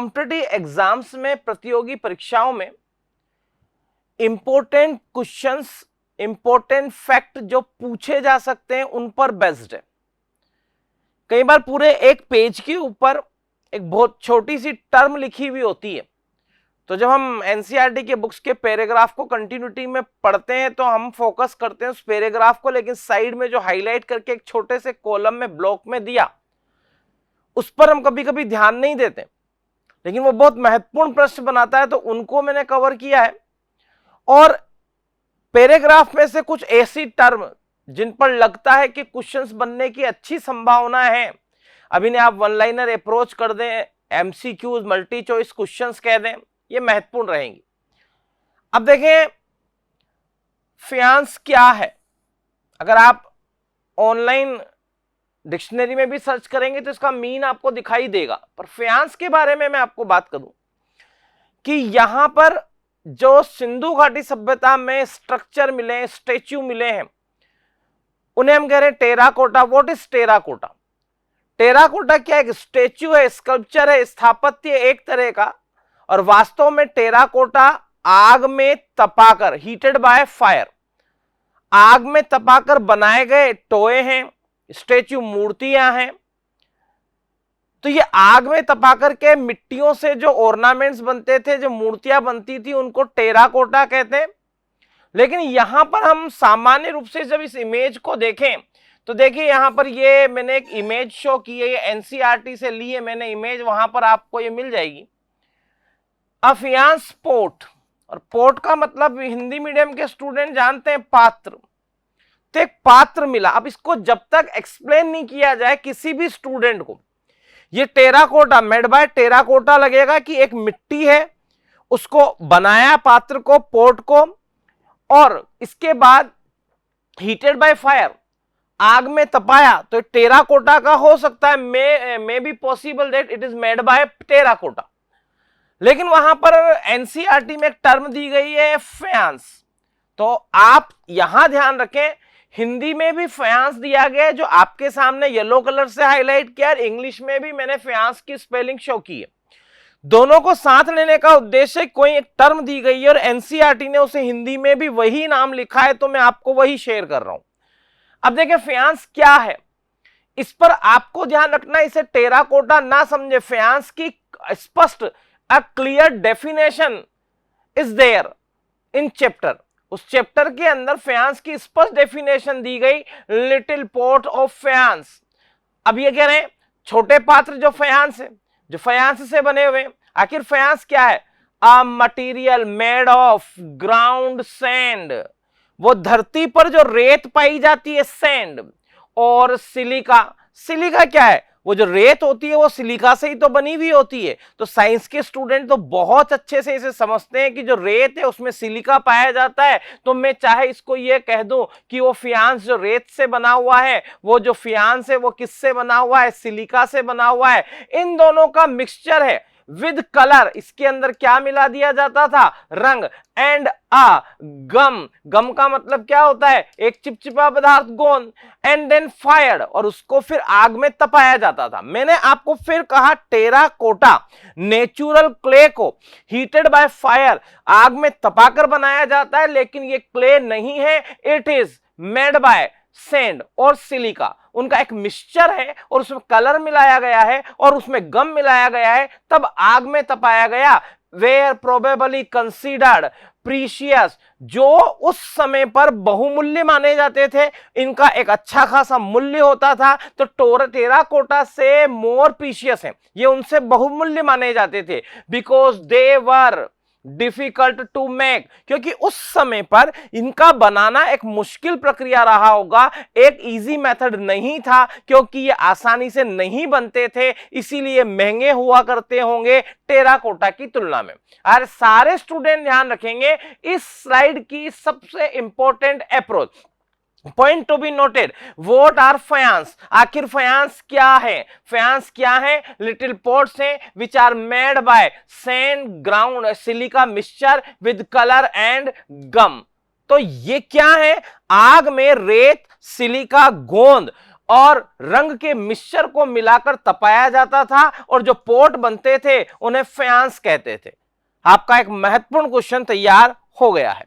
Competitive exams में, प्रतियोगी परीक्षाओं में इंपॉर्टेंट क्वेश्चंस, इंपॉर्टेंट फैक्ट जो पूछे जा सकते हैं उन पर बेस्ड है। कई बार पूरे एक पेज के ऊपर एक बहुत छोटी सी टर्म लिखी हुई होती है, तो जब हम एनसीईआरटी के बुक्स के पैराग्राफ को कंटिन्यूटी में पढ़ते हैं तो हम फोकस करते हैं उस पैराग्राफ को, लेकिन साइड में जो हाईलाइट करके एक छोटे से कॉलम में ब्लॉक में दिया उस पर हम कभी कभी ध्यान नहीं देते, लेकिन वो बहुत महत्वपूर्ण प्रश्न बनाता है, तो उनको मैंने कवर किया है। और पैराग्राफ में से कुछ ऐसी टर्म जिन पर लगता है कि क्वेश्चंस बनने की अच्छी संभावना है, अभी ने आप वन लाइनर अप्रोच कर दें, एमसीक्यूज, मल्टी चॉइस क्वेश्चंस कह दें, ये महत्वपूर्ण रहेंगी। अब देखें फ्यांस क्या है। अगर आप ऑनलाइन डिक्शनरी में भी सर्च करेंगे तो इसका मीन आपको दिखाई देगा, पर फ्यांस के बारे में मैं आपको बात करूं कि यहां पर जो सिंधु घाटी सभ्यता में स्ट्रक्चर मिले, स्टेच्यू मिले हैं, उन्हें हम कह रहे हैं terracotta. What is terracotta? Terracotta क्या है? स्टेच्यू है, स्कल्पचर है, स्थापत्य एक तरह का, और वास्तव में टेराकोटा आग में तपाकर, हीटेड बाय फायर, आग में तपाकर बनाए गए टोए हैं, स्टेच्यू, मूर्तियां हैं। तो ये आग में तपाकर के मिट्टियों से जो ऑर्नामेंट्स बनते थे, जो मूर्तियां बनती थी, उनको टेराकोटा कहते हैं। लेकिन यहां पर हम सामान्य रूप से जब इस इमेज को देखें तो देखिए यहां पर ये मैंने एक इमेज शो की है, ये एनसीईआरटी से ली है मैंने इमेज, वहां पर आपको ये मिल जाएगी। अफियांस पोर्ट, और पोर्ट का मतलब हिंदी मीडियम के स्टूडेंट जानते हैं पात्र, तो एक पात्र मिला। अब इसको जब तक एक्सप्लेन नहीं किया जाए किसी भी स्टूडेंट को, ये टेराकोटा, मेड बाय टेराकोटा लगेगा कि एक मिट्टी है, उसको बनाया पात्र को, पोर्ट को, और इसके बाद हीटेड बाय फायर, आग में तपाया, तो टेराकोटा का हो सकता है, may be possible that it is made by terracotta. लेकिन वहां पर एनसीईआरटी में एक टर्म दी गई है फ्यांस, तो आप यहां ध्यान रखें, हिंदी में भी फ्यांस दिया गया है जो आपके सामने येलो कलर से हाईलाइट किया, और इंग्लिश में भी मैंने फ्यांस की स्पेलिंग शो की है। दोनों को साथ लेने का उद्देश्य, कोई एक टर्म दी गई है और एनसीईआरटी ने उसे हिंदी में भी वही नाम लिखा है, तो मैं आपको वही शेयर कर रहा हूं। अब देखें फ्यांस क्या है, इस पर आपको ध्यान रखना, इसे टेराकोटा ना समझे। फ्यांस की स्पष्ट, a clear definition is there in chapter, उस चैप्टर के अंदर फ्यांस की स्पष्ट डेफिनेशन दी गई, लिटिल पॉट ऑफ फ्यांस। अब ये कह रहे हैं छोटे पात्र जो फ्यांस है, जो फ्यांस से बने हुए। आखिर फ्यांस क्या है? A material made of ground sand, वो धरती पर जो रेत पाई जाती है, सैंड, और सिलिका। सिलिका क्या है? वो जो रेत होती है वो सिलिका से ही तो बनी हुई होती है। तो साइंस के स्टूडेंट तो बहुत अच्छे से इसे समझते हैं कि जो रेत है उसमें सिलिका पाया जाता है। तो मैं चाहे इसको ये कह दूं कि वो फ्यांस जो रेत से बना हुआ है, वो जो फ्यांस है वो किससे बना हुआ है? सिलिका से बना हुआ है। इन दोनों का मिक्सचर है विद कलर। इसके अंदर क्या मिला दिया जाता था? रंग। एंड अ गम, गम का मतलब क्या होता है? एक चिपचिपा पदार्थ, गोंद। एंड देन फायर, और उसको फिर आग में तपाया जाता था। मैंने आपको फिर कहा टेराकोटा नेचुरल क्ले को हीटेड बाय फायर, आग में तपाकर बनाया जाता है, लेकिन ये क्ले नहीं है, it is made by sand और सिलिका। उनका एक मिक्सचर है और उसमें कलर मिलाया गया है और उसमें गम मिलाया गया है, तब आग में तपाया गया। वेयर प्रोबेबली कंसीडर्ड प्रीशियस, जो उस समय पर बहुमूल्य माने जाते थे, इनका एक अच्छा खासा मूल्य होता था। तो टेराकोटा से मोर प्रीशियस है, ये उनसे बहुमूल्य माने जाते थे, because they were difficult to make, क्योंकि उस समय पर इनका बनाना एक मुश्किल प्रक्रिया रहा होगा, एक इजी मेथड नहीं था, क्योंकि ये आसानी से नहीं बनते थे, इसीलिए महंगे हुआ करते होंगे टेराकोटा की तुलना में। और सारे स्टूडेंट ध्यान रखेंगे इस स्लाइड की सबसे important approach, point to be noted, what are faience. आखिर फ्यांस क्या है? फ्यांस क्या है? लिटिल पॉट्स हैं which are made by sand, ground, silica mixture with colour and gum. तो ये क्या है? आग में रेत, सिलिका, गोंद और रंग के मिक्सचर को मिलाकर तपाया जाता था और जो पोट बनते थे उन्हें फ्यांस कहते थे। आपका एक महत्वपूर्ण क्वेश्चन तैयार हो गया है।